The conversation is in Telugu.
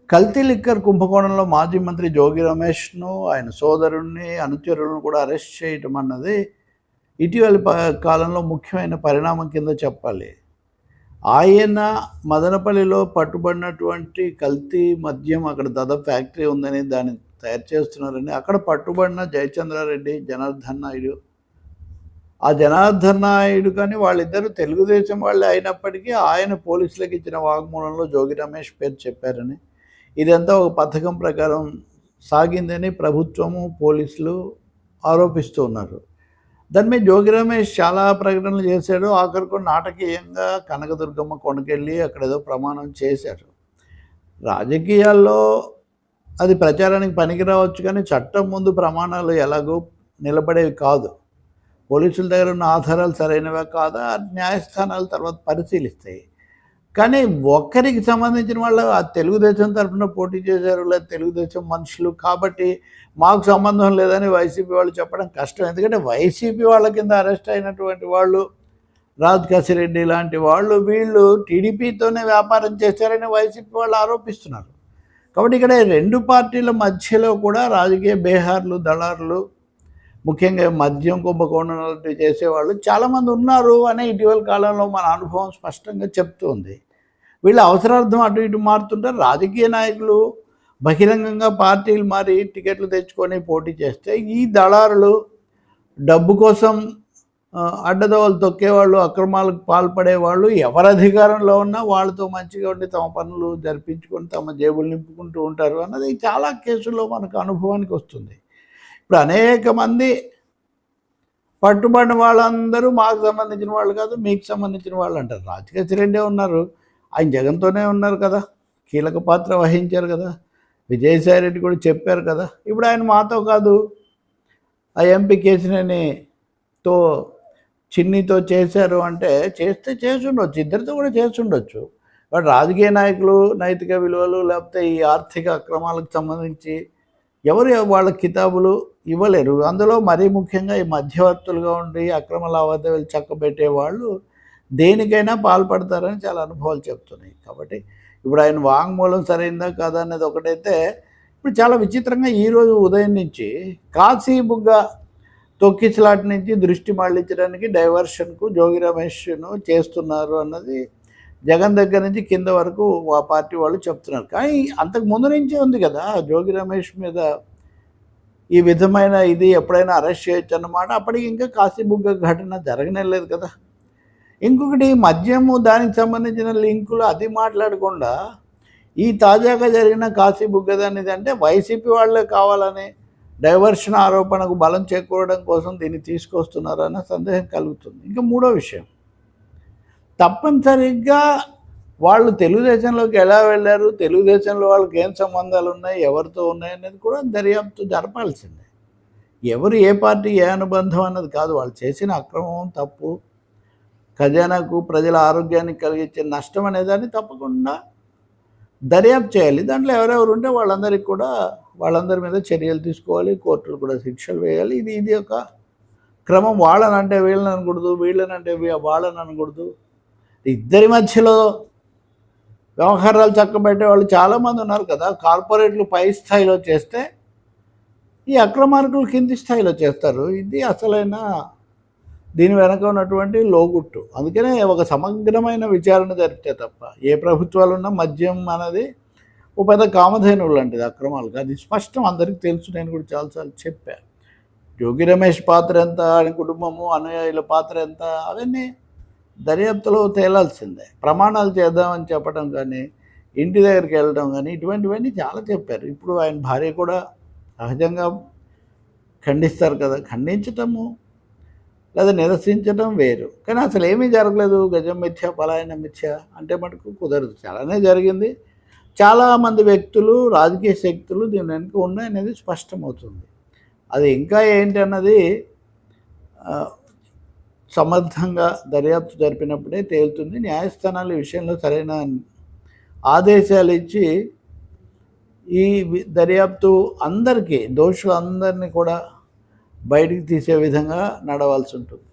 కల్తీ లిక్కర్ కుంభకోణంలో మాజీ మంత్రి జోగి రమేష్ను, ఆయన సోదరుడిని, అనుచరులను కూడా అరెస్ట్ చేయటం అన్నది ఇటీవలి కాలంలో ముఖ్యమైన పరిణామం కింద చెప్పాలి. ఆయన మదనపల్లిలో పట్టుబడినటువంటి కల్తీ మద్యం, అక్కడ దాదాపు ఫ్యాక్టరీ ఉందని, దాన్ని తయారు చేస్తున్నారని, అక్కడ పట్టుబడిన జయచంద్రారెడ్డి, జనార్దన్ నాయుడు, ఆ జనార్దన్ నాయుడు కానీ వాళ్ళిద్దరూ తెలుగుదేశం వాళ్ళే అయినప్పటికీ ఆయన పోలీసులకు ఇచ్చిన వాగ్మూలంలో జోగి రమేష్ పేరు చెప్పారని, ఇదంతా ఒక పథకం ప్రకారం సాగిందని ప్రభుత్వము, పోలీసులు ఆరోపిస్తూ ఉన్నారు. దాని మీద జోగి రమేష్ చాలా ప్రకటనలు చేశాడు. ఆఖరికి నాటకీయంగా కనకదుర్గమ్మ కొండకెళ్ళి అక్కడ ఏదో ప్రమాణం చేశారు. రాజకీయాల్లో అది ప్రచారానికి పనికి రావచ్చు, కానీ చట్టం ముందు ప్రమాణాలు ఎలాగో నిలబడేవి కాదు. పోలీసుల దగ్గర ఉన్న ఆధారాలు సరైనవా కాదా న్యాయస్థానాలు తర్వాత పరిశీలిస్తాయి. కానీ ఒక్కరికి సంబంధించిన వాళ్ళు ఆ తెలుగుదేశం తరఫున పోటీ చేశారు, లేదా తెలుగుదేశం మనుషులు కాబట్టి మాకు సంబంధం లేదని వైసీపీ వాళ్ళు చెప్పడం కష్టం. ఎందుకంటే వైసీపీ వాళ్ళ కింద అరెస్ట్ అయినటువంటి వాళ్ళు, రాజ్ కసిరెడ్డి లాంటి వాళ్ళు, వీళ్ళు టీడీపీతోనే వ్యాపారం చేశారని వైసీపీ వాళ్ళు ఆరోపిస్తున్నారు. కాబట్టి ఇక్కడ రెండు పార్టీల మధ్యలో కూడా రాజకీయ బేహార్లు, దళారులు, ముఖ్యంగా మద్యం కుంభకోణాలు చేసేవాళ్ళు చాలామంది ఉన్నారు అనే ఇటీవల కాలంలో మన అనుభవం స్పష్టంగా చెప్తుంది. వీళ్ళ అవసరార్థం అటు ఇటు మారుతుంటారు. రాజకీయ నాయకులు బహిరంగంగా పార్టీలు మారి టికెట్లు తెచ్చుకొని పోటీ చేస్తే, ఈ దళారులు డబ్బు కోసం అడ్డదోవలు తొక్కేవాళ్ళు, అక్రమాలకు పాల్పడేవాళ్ళు ఎవరి అధికారంలో ఉన్నా వాళ్ళతో మంచిగా ఉండి తమ పనులు జరిపించుకొని తమ జేబులు నింపుకుంటూ ఉంటారు అన్నది చాలా కేసుల్లో మనకు అనుభవానికి వస్తుంది. ఇప్పుడు అనేక మంది పట్టుబడిన వాళ్ళందరూ మాకు సంబంధించిన వాళ్ళు కాదు, మీకు సంబంధించిన వాళ్ళు అంటారు. రాజకసిరెడ్డి ఉన్నారు, ఆయన జగన్తోనే ఉన్నారు కదా, కీలక పాత్ర వహించారు కదా, విజయసాయిరెడ్డి కూడా చెప్పారు కదా. ఇప్పుడు ఆయన మాతో కాదు, ఆ ఎంపీ కేసినేనితో చిన్నితో చేశారు అంటే చేస్తే చేసి ఉండొచ్చు, ఇద్దరితో కూడా చేసి ఉండొచ్చు. బట్ రాజకీయ నాయకులు నైతిక విలువలు లేకపోతే ఈ ఆర్థిక అక్రమాలకు సంబంధించి ఎవరు వాళ్ళ కితాబులు ఇవ్వలేరు. అందులో మరీ ముఖ్యంగా ఈ మధ్యవర్తులుగా ఉండి అక్రమ లావాదేవీలు చక్కబెట్టే వాళ్ళు దేనికైనా పాల్పడతారని చాలా అనుభవాలు చెప్తున్నాయి. కాబట్టి ఇప్పుడు ఆయన వాంగ్మూలం సరైందా కాదా అనేది ఒకటైతే, ఇప్పుడు చాలా విచిత్రంగా ఈరోజు ఉదయం నుంచి కాశీబుగ్గ తొక్కిసలాట నుంచి దృష్టి మళ్లించడానికి డైవర్షన్కు జోగి రమేష్ను చేస్తున్నారు అన్నది జగన్ దగ్గర నుంచి కింద వరకు ఆ పార్టీ వాళ్ళు చెప్తున్నారు. కానీ అంతకు ముందు నుంచే ఉంది కదా జోగి రమేష్ మీద ఈ విధమైన ఇది ఎప్పుడైనా అరెస్ట్ చేయొచ్చు అన్నమాట. అప్పటికి ఇంకా కాశీబుగ్గ ఘటన జరగనేలేదు కదా. ఇంకొకటి మద్యము, దానికి సంబంధించిన లింకులు అది మాట్లాడకుండా ఈ తాజాగా జరిగిన కాశీబుగ్గదనేది అంటే వైసీపీ వాళ్ళే కావాలని డైవర్షన్ ఆరోపణకు బలం చేకూరడం కోసం దీన్ని తీసుకొస్తున్నారన్న సందేహం కలుగుతుంది. ఇంకా మూడో విషయం, తప్పనిసరిగా వాళ్ళు తెలుగుదేశంలోకి ఎలా వెళ్ళారు, తెలుగుదేశంలో వాళ్ళకి ఏం సంబంధాలు ఉన్నాయి, ఎవరితో ఉన్నాయి అనేది కూడా దర్యాప్తు జరపాల్సిందే. ఎవరు ఏ పార్టీ ఏ అనుబంధం అన్నది కాదు, వాళ్ళు చేసిన అక్రమం, తప్పు, ఖజానాకు ప్రజల ఆరోగ్యానికి కలిగించే నష్టం అనేదాన్ని తప్పకుండా దర్యాప్తు చేయాలి. దాంట్లో ఎవరెవరు ఉంటే వాళ్ళందరికీ కూడా వాళ్ళందరి మీద చర్యలు తీసుకోవాలి, కోర్టులు కూడా శిక్షలు వేయాలి. ఇది ఒక క్రమం. వాళ్ళనంటే వీళ్ళని అనకూడదు, వీళ్ళనంటే వాళ్ళని అనకూడదు. ఇద్దరి మధ్యలో వ్యవహారాలు చక్కబెట్టే వాళ్ళు చాలామంది ఉన్నారు కదా. కార్పొరేట్లు పై స్థాయిలో చేస్తే ఈ అక్రమార్కులు కింది స్థాయిలో చేస్తారు. ఇది అసలైన దీని వెనక ఉన్నటువంటి లోగుట్టు. అందుకనే ఒక సమగ్రమైన విచారణ జరిపితే తప్ప ఏ ప్రభుత్వాలు ఉన్నా మద్యం అనేది ఓ పెద్ద కామధేనువు లాంటిది అక్రమాలకు. అది స్పష్టం, అందరికీ తెలుసు. నేను కూడా చాలాసార్లు చెప్పాను. జోగి రమేష్ పాత్ర ఎంత, ఆయన కుటుంబము, అనుయాయుల పాత్ర ఎంత, అవన్నీ దర్యాప్తులో తేలాల్సిందే. ప్రమాణాలు చేద్దామని చెప్పడం కానీ, ఇంటి దగ్గరికి వెళ్ళడం కానీ, ఇటువంటివన్నీ చాలా చెప్పారు. ఇప్పుడు ఆయన భార్య కూడా సహజంగా ఖండిస్తారు కదా. ఖండించటము లేదా నిరసించడం వేరు, కానీ అసలు ఏమీ జరగలేదు, గజం మిథ్య పలాయన మిథ్య అంటే మటుకు కుదరదు. చాలానే జరిగింది. చాలామంది వ్యక్తులు, రాజకీయ శక్తులు దీని వెనుక ఉన్నాయనేది స్పష్టమవుతుంది. అది ఇంకా ఏంటి అన్నది సమర్థంగా దర్యాప్తు జరిపినప్పుడే తేలుతుంది. న్యాయస్థానాలు ఈ విషయంలో సరైన ఆదేశాలు ఇచ్చి ఈ దర్యాప్తు అందరికీ, దోషులందరినీ కూడా బయటికి తీసే విధంగా నడవాల్సి ఉంటుంది.